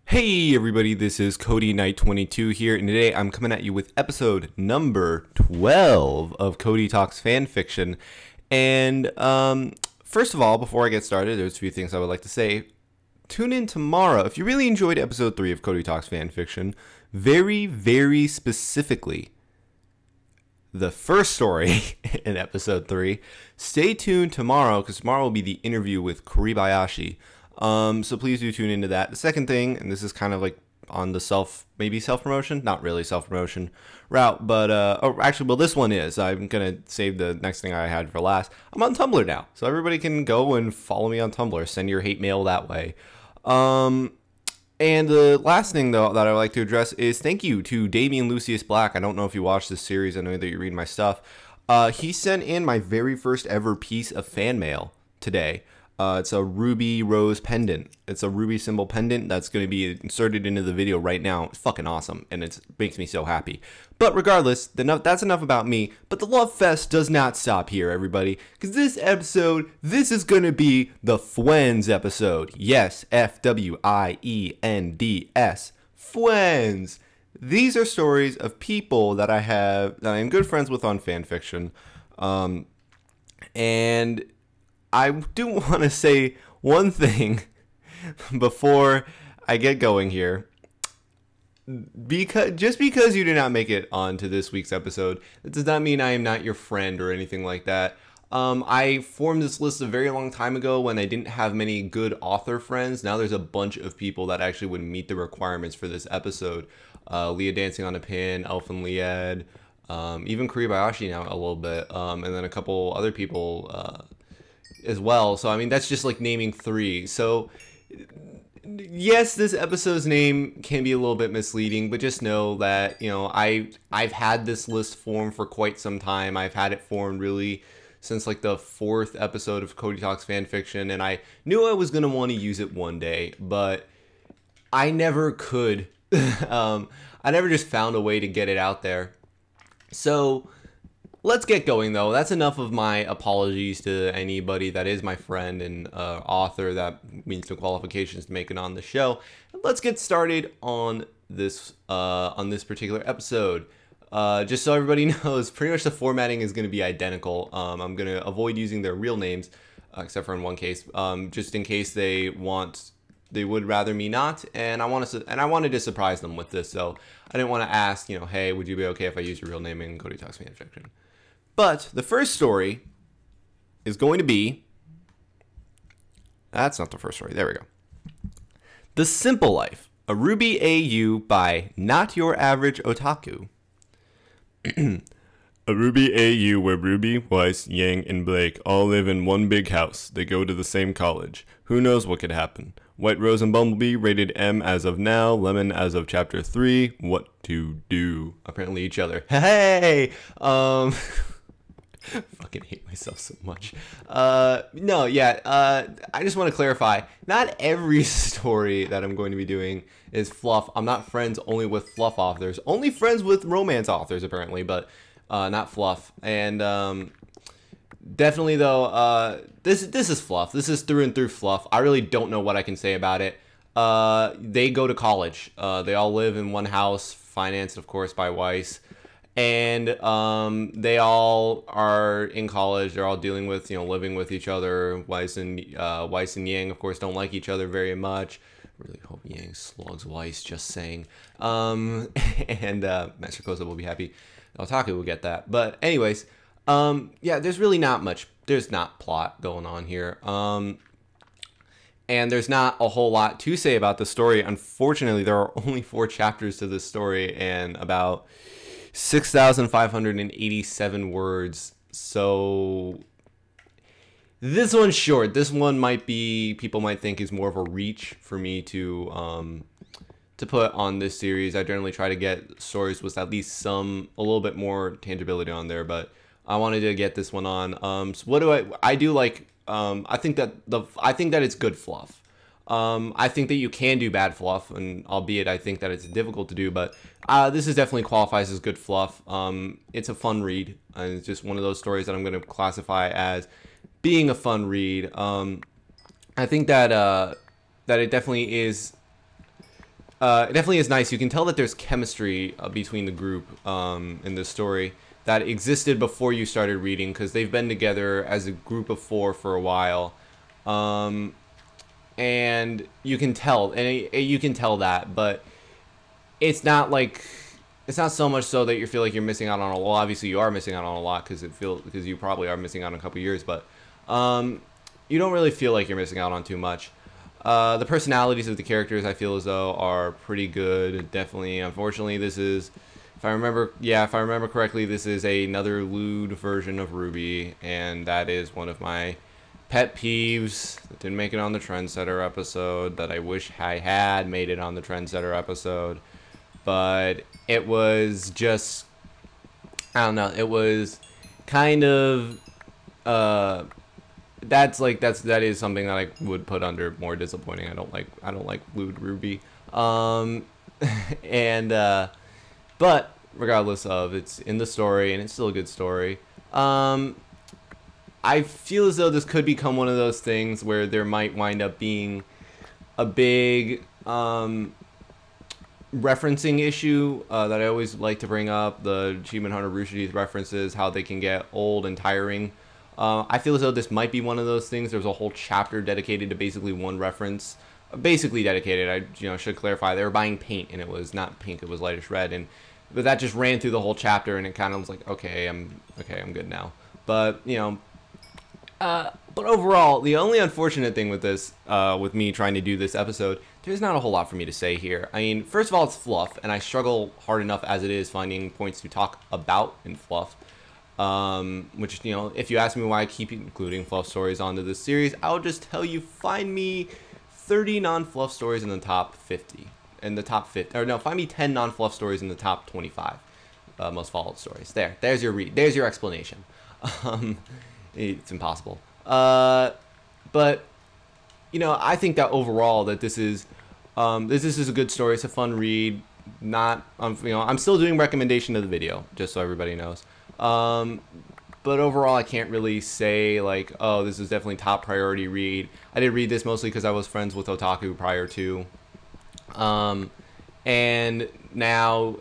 Hey everybody, this is Cody Knight 22 here, and today I'm coming at you with episode number 12 of Cody Talks Fanfiction. And first of all, before I get started, there's a few things I would like to say. Tune in tomorrow if you really enjoyed episode 3 of Cody Talks Fanfiction. Very specifically, the first story in episode 3. Stay tuned tomorrow, because tomorrow will be the interview with Kuribayashi. So please do tune into that. The second thing, and this is kind of like on the self-promotion, not really self-promotion route, but, this one is. I'm going to save the next thing I had for last. I'm on Tumblr now, so everybody can go and follow me on Tumblr. Send your hate mail that way. And the last thing, though, that I would like to address is thank you to Damian Lucius Black. I don't know if you watched this series. I know that you read my stuff. He sent in my very first ever piece of fan mail today. It's a RWBY rose pendant. It's a RWBY symbol pendant that's going to be inserted into the video right now. It's fucking awesome, and it makes me so happy. But regardless, that's enough about me. But the Love Fest does not stop here, everybody. Because this episode, this is going to be the Fwiends episode. Yes, F-W-I-E-N-D-S. Fwiends. These are stories of people that I am good friends with on fanfiction. And I do want to say one thing before I get going here. Just because you did not make it onto this week's episode, that does not mean I am not your friend or anything like that. I formed this list a very long time ago when I didn't have many good author friends. Now there's a bunch of people that actually would meet the requirements for this episode. Leah Dancing on a Pin, Elfin Lied, even Kuribayashi now a little bit, and then a couple other people as well. So I mean, that's just like naming 3. So yes, this episode's name can be a little bit misleading, but just know that, you know, I've had this list formed for quite some time. I've had it formed really since like the 4th episode of Cody Talks Fanfiction, and I knew I was gonna want to use it one day, but I never could. I never just found a way to get it out there. So let's get going, though. That's enough of my apologies to anybody that is my friend and author that meets the qualifications to make it on the show. Let's get started on this particular episode. Just so everybody knows, pretty much the formatting is going to be identical. I'm going to avoid using their real names, except for in one case, just in case they would rather me not, and I wanted to surprise them with this, so I didn't want to ask, you know, hey, would you be okay if I use your real name in Cody Talks Fanfiction? But the first story is going to be... That's not the first story. There we go. The Simple Life, a RWBY AU by NotYourAverageOtaku. A RWBY AU where Ruby, Weiss, Yang, and Blake all live in one big house. They go to the same college. Who knows what could happen? White Rose and Bumblebee rated M as of now. Lemon as of chapter 3. What to do? Apparently each other. Hey! Fucking hate myself so much. I just want to clarify, not every story that I'm going to be doing is fluff. I'm not friends only with fluff authors. Only friends with romance authors, apparently, but not fluff. And definitely, though, this is fluff. This is through and through fluff. I really don't know what I can say about it. They go to college. They all live in one house, financed, of course, by Weiss. And they all are in college. They're all dealing with, you know, living with each other. Weiss and Yang, of course, don't like each other very much. Really hope Yang slogs Weiss, just saying. And Master Koza will be happy. Otaku will get that. But anyways, yeah, there's really not much. There's not plot going on here. And there's not a whole lot to say about the story. Unfortunately, there are only 4 chapters to this story and about 6,587 words. So this one's short. This one people might think is more of a reach for me to put on this series. I generally try to get stories with at least a little bit more tangibility on there, but I wanted to get this one on. So what do I do like, I think that it's good fluff. I think that you can do bad fluff, and albeit I think that it's difficult to do, but this is definitely qualifies as good fluff. It's a fun read, and it's just one of those stories that I'm going to classify as being a fun read. I think that it definitely is it definitely is nice. You can tell that there's chemistry between the group in this story that existed before you started reading, because they've been together as a group of 4 for a while. And you can tell, that, but it's not like, it's not so much so that you feel like you're missing out on a lot. Obviously you are missing out on a lot, because you probably are missing out on a couple years, but you don't really feel like you're missing out on too much. The personalities of the characters, I feel as though, are pretty good. Definitely, unfortunately, this is, if I remember correctly, this is another lewd version of RWBY, and that is one of my pet peeves that didn't make it on the Trendsetter episode, that I wish I had made it on the Trendsetter episode. But it was just, I don't know, it was kind of, that is something that I would put under more disappointing. I don't like lewd RWBY. But regardless of, it's in the story and it's still a good story. I feel as though this could become one of those things where there might wind up being a big referencing issue that I always like to bring up. The Achievement Hunter Rooster Teeth references, how they can get old and tiring. I feel as though this might be one of those things. There's a whole chapter dedicated to basically one reference. Basically dedicated, I should clarify. They were buying paint, and it was not pink, it was lightish red, but that just ran through the whole chapter, and it kind of was like, okay, I'm good now. But but overall, the only unfortunate thing with this, with me trying to do this episode, there's not a whole lot for me to say here. I mean, first of all, it's fluff, and I struggle hard enough as it is finding points to talk about in fluff. Which, if you ask me why I keep including fluff stories onto this series, I'll just tell you, find me 30 non-fluff stories in the top 50. Find me 10 non-fluff stories in the top 25 most followed stories. There's your explanation. It's impossible. But I think that overall that this is a good story. It's a fun read. I'm still doing recommendation of the video, just so everybody knows. But overall, I can't really say like, oh, this is definitely top priority read. I did read this mostly because I was friends with Otaku prior to, and now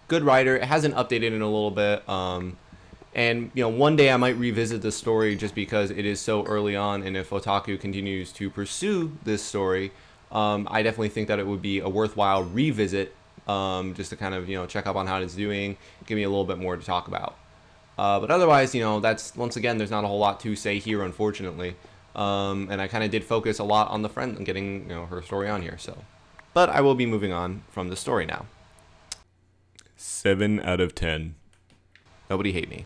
good writer. It hasn't updated in a little bit, and one day I might revisit this story just because it is so early on, and if Otaku continues to pursue this story, I definitely think that it would be a worthwhile revisit. Just to kind of, check up on how it's doing, give me a little bit more to talk about. But otherwise, that's, once again, there's not a whole lot to say here, unfortunately. And I kind of did focus a lot on the friend and getting, her story on here, so. But I will be moving on from the story now. 7 out of 10. Nobody hate me.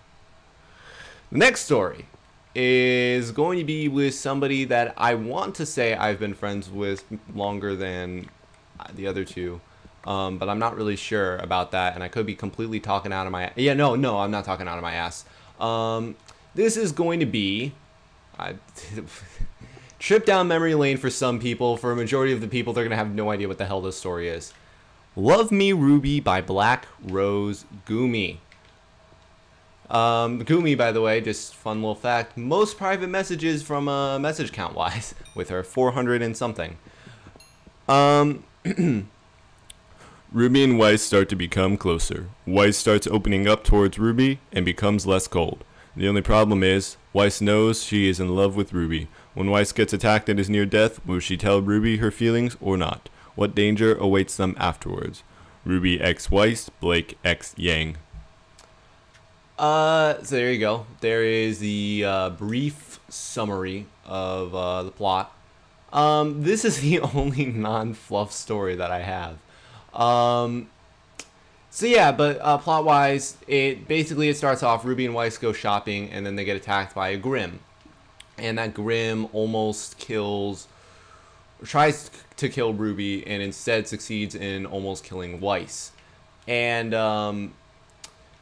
The next story is going to be with somebody that I want to say I've been friends with longer than the other two. But I'm not really sure about that, and I could be completely talking out of my... Yeah, no, I'm not talking out of my ass. This is going to be... trip down memory lane for some people. For a majority of the people, they're going to have no idea what the hell this story is. Love Me RWBY by BlackroseGUMI. Gumi, by the way, just fun little fact, most private messages from message count-wise, with her 400 and something. RWBY and Weiss start to become closer. Weiss starts opening up towards RWBY and becomes less cold. The only problem is, Weiss knows she is in love with RWBY. When Weiss gets attacked and is near death, will she tell RWBY her feelings or not? What danger awaits them afterwards? RWBY x Weiss, Blake x Yang. So there you go. There is the brief summary of the plot. This is the only non-fluff story that I have. So yeah, but plot-wise, it starts off, RWBY and Weiss go shopping, and then they get attacked by a Grimm. And that Grimm almost tries to kill RWBY, and instead succeeds in almost killing Weiss. And,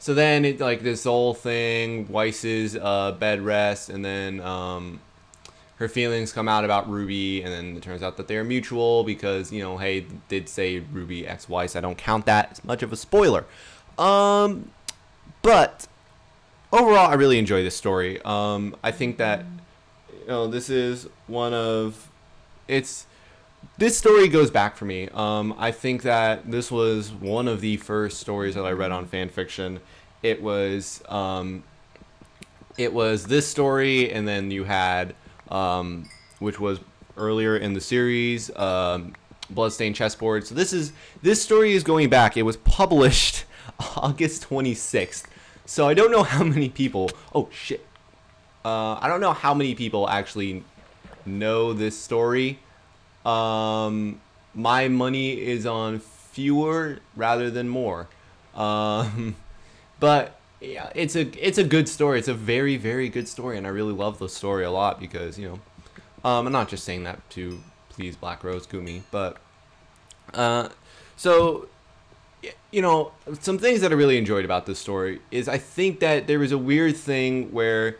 so then, this whole thing, Weiss's bed rest, and then, her feelings come out about RWBY, and then it turns out that they're mutual because, hey, did say RWBY x Weiss. I don't count that as much of a spoiler. But overall, I really enjoy this story. I think that, this is one of, it's this story goes back for me. I think that this was one of the first stories that I read on Fanfiction. It was this story, and then you had, which was earlier in the series, Bloodstained Chessboard. So this story is going back. It was published August 26th. So I don't know how many people. Oh shit. I don't know how many people actually know this story. My money is on fewer rather than more. But yeah, it's a good story. It's a very, very good story, and I really love the story a lot because, you know, I'm not just saying that to please BlackroseGUMI, but so, you know, some things that I really enjoyed about this story is I think that there was a weird thing where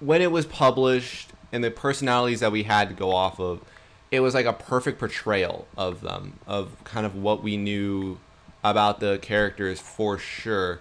when it was published and the personalities that we had to go off of, it was like a perfect portrayal of them, of kind of what we knew about the characters for sure.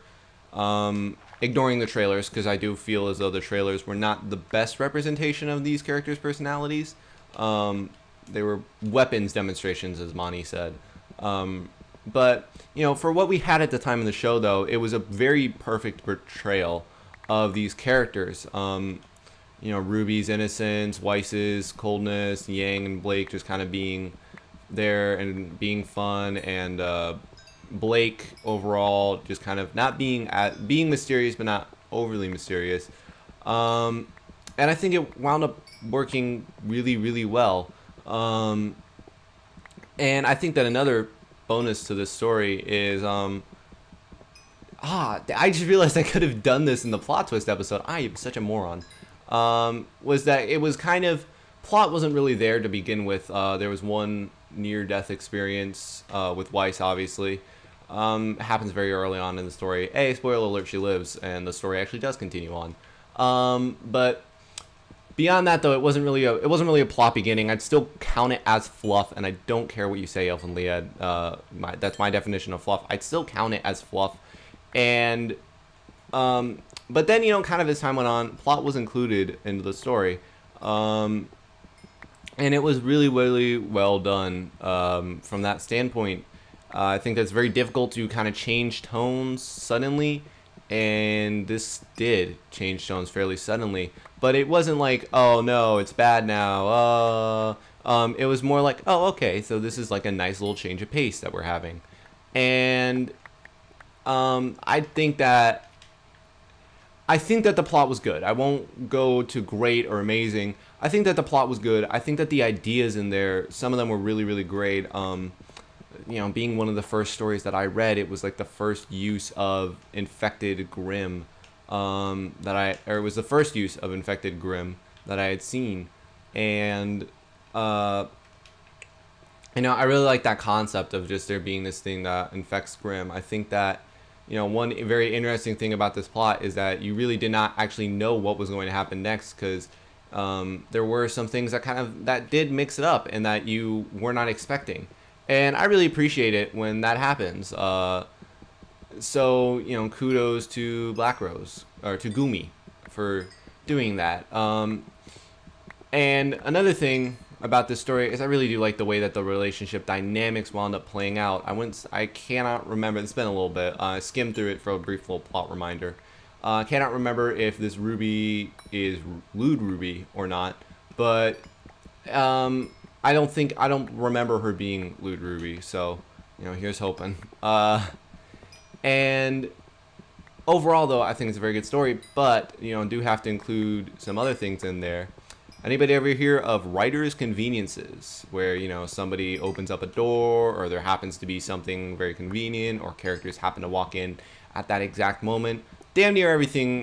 Ignoring the trailers, because I do feel as though the trailers were not the best representation of these characters' personalities. They were weapons demonstrations, as Mani said. But, you know, for what we had at the time of the show, though, it was a very perfect portrayal of these characters. You know, Ruby's innocence, Weiss's coldness, Yang and Blake just kind of being there and being fun, and Blake overall just kind of not being mysterious but not overly mysterious. And I think it wound up working really, really well. And I think that another bonus to this story is I just realized I could have done this in the plot twist episode. I am such a moron. Was that it was kind of, plot wasn't really there to begin with. There was one near-death experience with Weiss, obviously. It happens very early on in the story. Hey, spoiler alert, she lives, and the story actually does continue on. But beyond that, though, it wasn't really a plot beginning. I'd still count it as fluff, and I don't care what you say, Elf and Liad. That's my definition of fluff. I'd still count it as fluff. And but then, you know, kind of as time went on, plot was included into the story. And it was really, really well done from that standpoint. I think that's very difficult to kind of change tones suddenly, and this did change tones fairly suddenly. But it wasn't like, oh no, it's bad now. It was more like, oh, okay, so this is like a nice little change of pace that we're having. And I think that the plot was good. I won't go to great or amazing. I think that the plot was good. I think that the ideas in there, some of them were really, really great. You know, being one of the first stories that I read, it was like the first use of infected Grimm it was the first use of infected Grimm that I had seen. And you know, I really like that concept of just there being this thing that infects Grimm. I think that, you know, one very interesting thing about this plot is that you really did not actually know what was going to happen next, because there were some things that did mix it up and that you were not expecting. And I really appreciate it when that happens. So, you know, kudos to Blackrose, or to Gumi, for doing that. And another thing about this story is I really do like the way that the relationship dynamics wound up playing out. I cannot remember, it's been a little bit, I skimmed through it for a brief little plot reminder. I cannot remember if this Ruby is lewd Ruby or not, but I don't remember her being lewd Ruby, so, you know, here's hoping. And overall, though, I think it's a very good story, but, you know, do have to include some other things in there. Anybody ever hear of writer's conveniences, where, you know, somebody opens up a door, or there happens to be something very convenient, or characters happen to walk in at that exact moment? Damn near everything,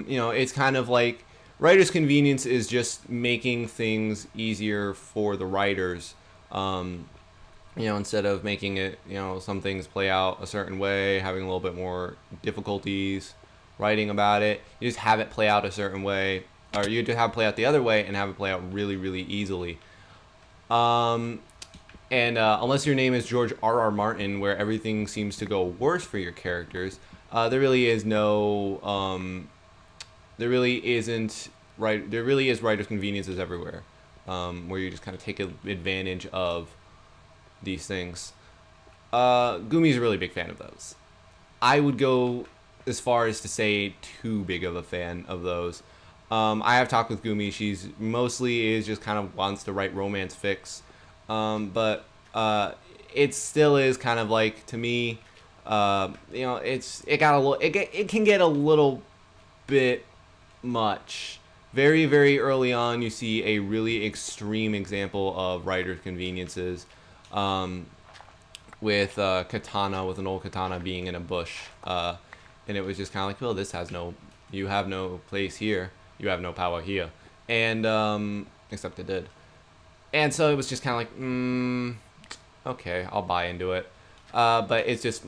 you know, it's kind of like writer's convenience is just making things easier for the writers. You know, instead of making it, you know, some things play out a certain way, having a little bit more difficulties writing about it, you just have it play out a certain way, or you just have it play out the other way and have it play out really, really easily. And unless your name is George R.R. Martin, where everything seems to go worse for your characters, there really is writer's conveniences everywhere. where you just kind of take advantage of these things. Gumi's a really big fan of those. I would go as far as to say too big of a fan of those. I have talked with Gumi. She's mostly is just kind of wants to write romance fics, but it still is kind of like, to me, it can get a little bit much. Very, very early on, you see a really extreme example of writer's conveniences, with katana, with an old katana being in a bush, and it was just kind of like, well, you have no place here, you have no power here, and except it did, and so it was just kind of like, okay, I'll buy into it, but it's just,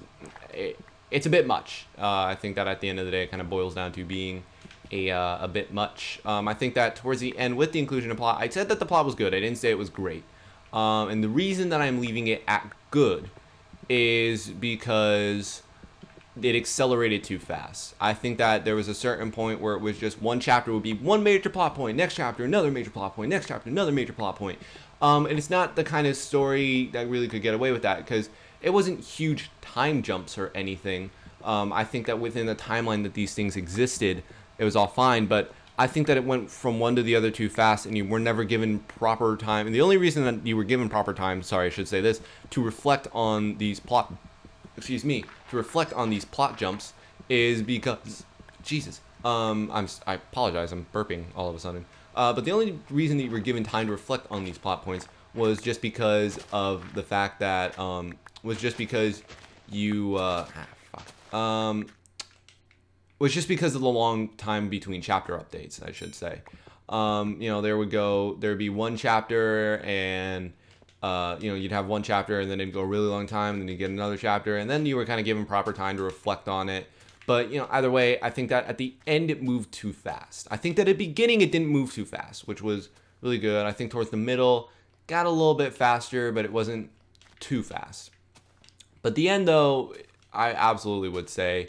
it's a bit much. I think that at the end of the day, it kind of boils down to being a bit much. I think that towards the end, with the inclusion of plot, I said that the plot was good. I didn't say it was great. And the reason that I'm leaving it at good is because it accelerated too fast. I think that there was a certain point where it was just one chapter would be one major plot point, next chapter another major plot point, next chapter another major plot point. And it's not the kind of story that really could get away with that, because it wasn't huge time jumps or anything. I think that within the timeline that these things existed, it was all fine, but I think that it went from one to the other too fast, and you were never given proper time. And the only reason that you were given proper time, sorry, I should say this, to reflect on these plot, to reflect on these plot jumps is because, Jesus, I apologize, I'm burping all of a sudden. But the only reason that you were given time to reflect on these plot points was just because of the fact that, was just because of the long time between chapter updates, I should say. There'd be one chapter, and you'd have one chapter, and then it'd go a really long time, and then you get another chapter, and then you were kind of given proper time to reflect on it. But either way, I think that at the end it moved too fast. I think that at the beginning it didn't move too fast, which was really good. I think towards the middle got a little bit faster, but it wasn't too fast. But the end, though, I absolutely would say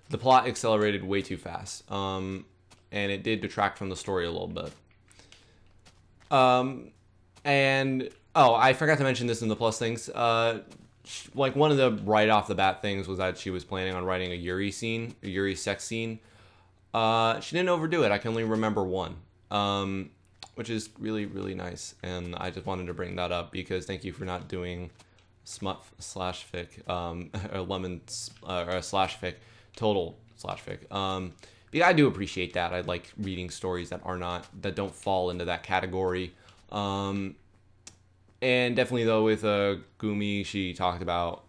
the plot accelerated way too fast, and it did detract from the story a little bit. I forgot to mention this in the plus things. Like, one of the right off the bat things was that she was planning on writing a Yuri sex scene. She didn't overdo it. I can only remember one, which is really, really nice, and I just wanted to bring that up because thank you for not doing smut/fic, or lemon or /fic. Total /fic. Yeah, I do appreciate that. I like reading stories that don't fall into that category. And definitely, though, with Gumi, she talked about,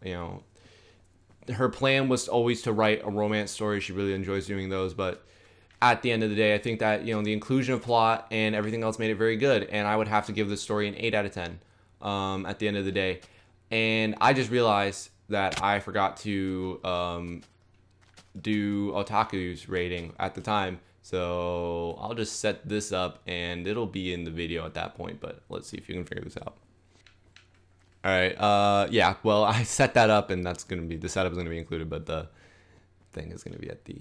her plan was always to write a romance story. She really enjoys doing those, but at the end of the day, I think that, the inclusion of plot and everything else made it very good, and I would have to give this story an 8 out of 10 at the end of the day. And I just realized that I forgot to do Otaku's rating at the time, so I'll just set this up and it'll be in the video at that point, but let's see if you can figure this out. Alright, yeah, well, I set that up, and that's gonna be, the setup is gonna be included, but the thing is gonna be at the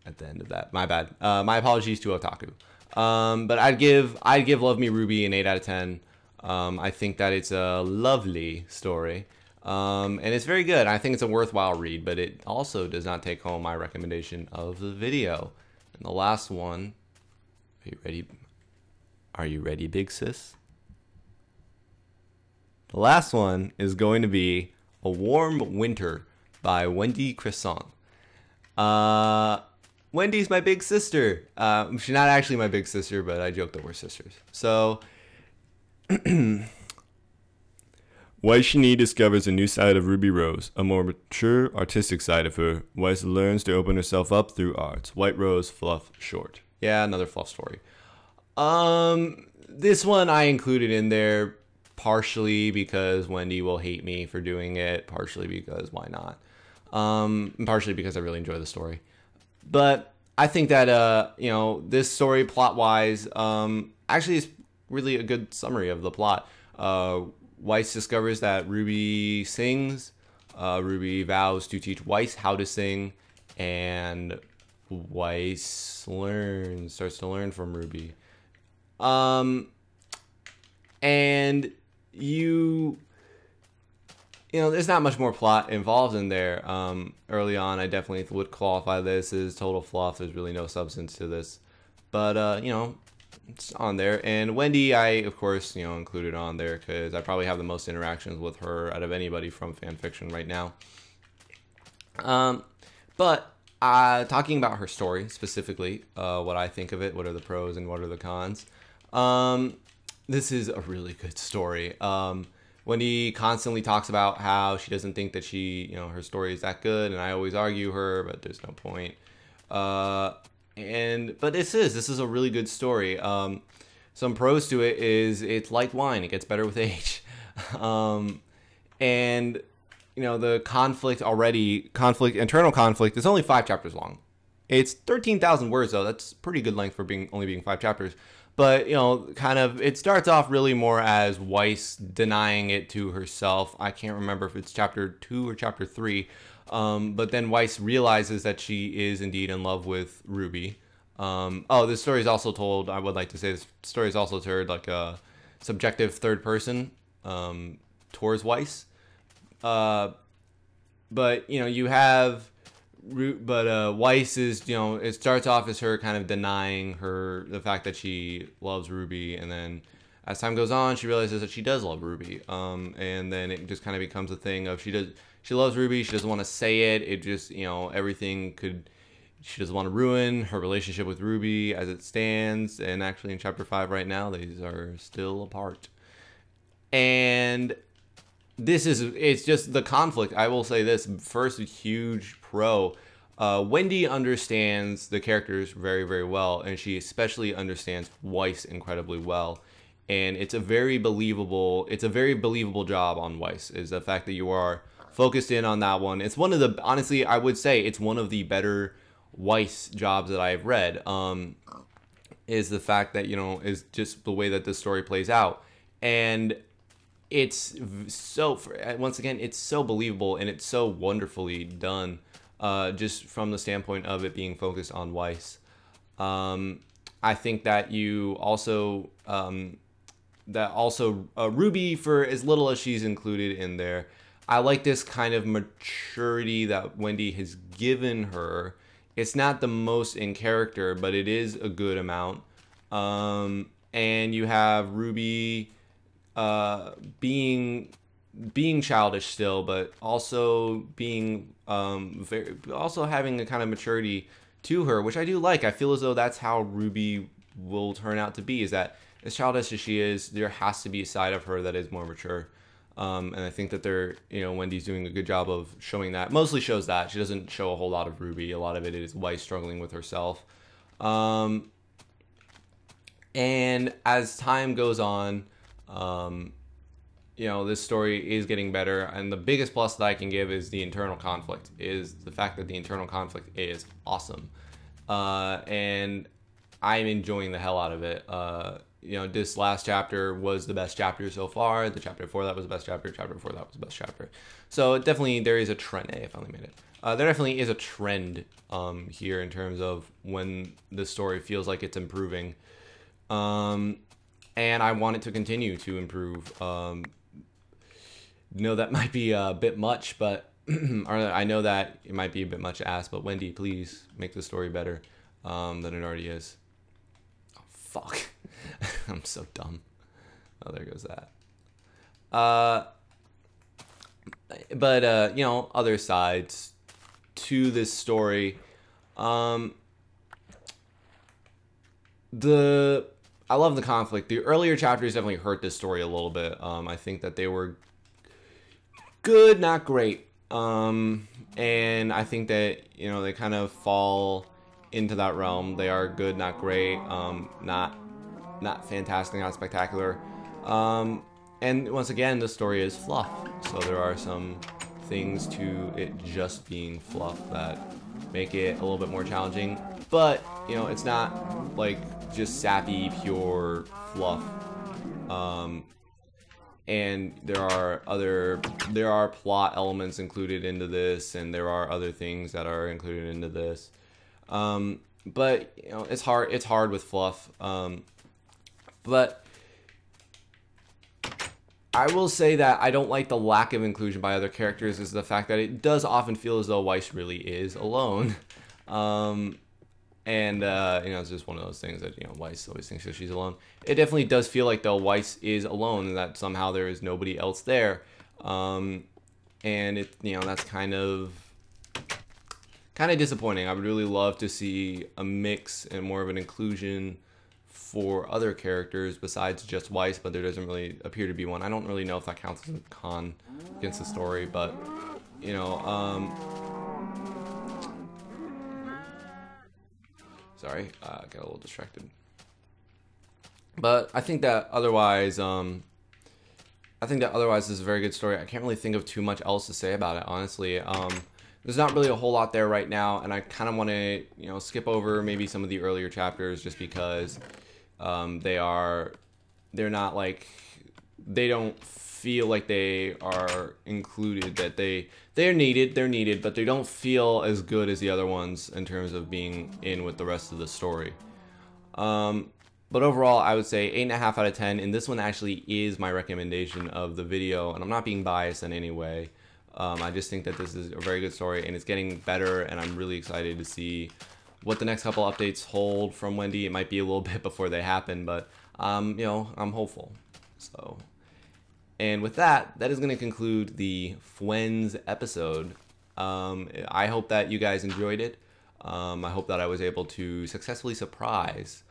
end of that. My bad. My apologies to Otaku. But I'd give Love Me RWBY an 8 out of 10. I think that it's a lovely story. And it's very good. I think it's a worthwhile read, but it also does not take home my recommendation of the video. And the last one, are you ready? Are you ready, big sis? The last one is going to be A Warm Winter by Wendy Crescent. Wendy's my big sister. She's not actually my big sister, but I joke that we're sisters. So, Weiss discovers a new side of Ruby Rose, a more mature, artistic side of her. Weiss learns to open herself up through art. White Rose fluff short. Yeah, another fluff story. This one I included in there partially because Wendy will hate me for doing it, partially because why not? And partially because I really enjoy the story. But I think that, this story plot-wise, actually is really a good summary of the plot. Weiss discovers that Ruby sings. Ruby vows to teach Weiss how to sing, and Weiss starts to learn from Ruby. And there's not much more plot involved in there. Early on, I definitely would qualify this as total fluff. There's really no substance to this. But, it's on there. And Wendy, I, of course, included on there because I probably have the most interactions with her out of anybody from fanfiction right now. But talking about her story specifically, what I think of it, what are the pros and what are the cons. This is a really good story. Wendy constantly talks about how she doesn't think that her story is that good, and I always argue her, but there's no point. But this is a really good story. Some pros to it is it's like wine; it gets better with age. And the internal conflict is only 5 chapters long. It's 13,000 words though. That's pretty good length for only being 5 chapters. But, it starts off really more as Weiss denying it to herself. I can't remember if it's chapter 2 or chapter 3. But then Weiss realizes that she is indeed in love with RWBY. This story is also told, I would like to say, this story is also told like a subjective third person towards Weiss. But Weiss is, it starts off as her kind of denying the fact that she loves RWBY, and then as time goes on, she realizes that she does love RWBY. And then it just kind of becomes a thing of she loves RWBY, she doesn't want to say it. It just, she doesn't want to ruin her relationship with RWBY as it stands. And actually in chapter 5 right now, these are still apart. And it's just the conflict. I will say this first, huge pro. Wendy understands the characters very, very well, and she especially understands Weiss incredibly well. And it's a very believable job on Weiss, is the fact that you are focused in on that one. It's honestly, I would say it's one of the better Weiss jobs that I've read. Is the fact that, is just the way that this story plays out. And it's so believable, and it's so wonderfully done, just from the standpoint of it being focused on Weiss. I think that RWBY, for as little as she's included in there, I like this kind of maturity that Wendy has given her. It's not the most in character, but it is a good amount. And you have RWBY being childish still, but also being also having a kind of maturity to her, which I do like. I feel as though that's how RWBY will turn out to be, is that as childish as she is, there has to be a side of her that is more mature. And I think that Wendy's doing a good job of showing that. Mostly shows that. She doesn't show a whole lot of RWBY. A lot of it is Weiss struggling with herself. And as time goes on, this story is getting better, and the biggest plus that I can give is the internal conflict, is the fact that the internal conflict is awesome. And I'm enjoying the hell out of it. This last chapter was the best chapter so far. The chapter before that was the best chapter. Chapter before that was the best chapter. So there is a trend. Hey, I finally made it. There definitely is a trend here in terms of when the story feels like it's improving. And I want it to continue to improve. That might be a bit much, but I know that it might be a bit much to ask, but Wendy, please make the story better than it already is. Oh, fuck. I'm so dumb. Oh, there goes that. But other sides to this story. I love the conflict. The earlier chapters definitely hurt this story a little bit. I think that they were good, not great. And I think that, they kind of fall into that realm. They are good, not great. Not fantastic, not spectacular. And once again, the story is fluff. So there are some things to it just being fluff that make it a little bit more challenging. But, it's not like just sappy, pure fluff. And there are plot elements included into this, and there are other things that are included into this. But it's hard with fluff. But I will say that I don't like the lack of inclusion by other characters is the fact that it does often feel as though Weiss really is alone. And you know, it's just one of those things that, you know, Weiss always thinks that she's alone. It definitely does feel like though Weiss is alone and that somehow there is nobody else there. And it, you know, that's kind of disappointing. I would really love to see a mix and more of an inclusion for other characters besides just Weiss, but there doesn't really appear to be one. I don't really know if that counts as a con against the story, but you know, sorry, got a little distracted. But I think that otherwise, this is a very good story. I can't really think of too much else to say about it, honestly. There's not really a whole lot there right now, and I kind of want to, you know, skip over maybe some of the earlier chapters just because they're not like, they don't feel like they are included, that they're needed, but they don't feel as good as the other ones in terms of being in with the rest of the story. But overall, I would say 8.5 out of 10, and this one actually is my recommendation of the video, and I'm not being biased in any way. I just think that this is a very good story, and it's getting better, and I'm really excited to see what the next couple updates hold from Wendy. It might be a little bit before they happen, but you know, I'm hopeful. So, and with that, that is going to conclude the Fwiends episode. I hope that you guys enjoyed it. I hope that I was able to successfully surprise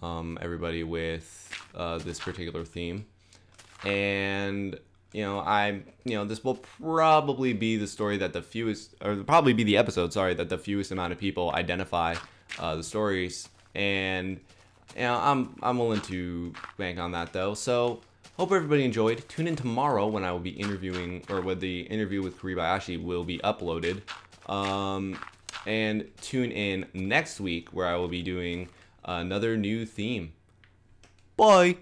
everybody with this particular theme, and you know, this will probably be the story that the fewest, or probably be the episode, sorry, that the fewest amount of people identify the stories, and you know, I'm willing to bank on that though. So hope everybody enjoyed. Tune in tomorrow when I will be interviewing, or when the interview with Kuribayashi will be uploaded, and tune in next week where I will be doing another new theme. Bye.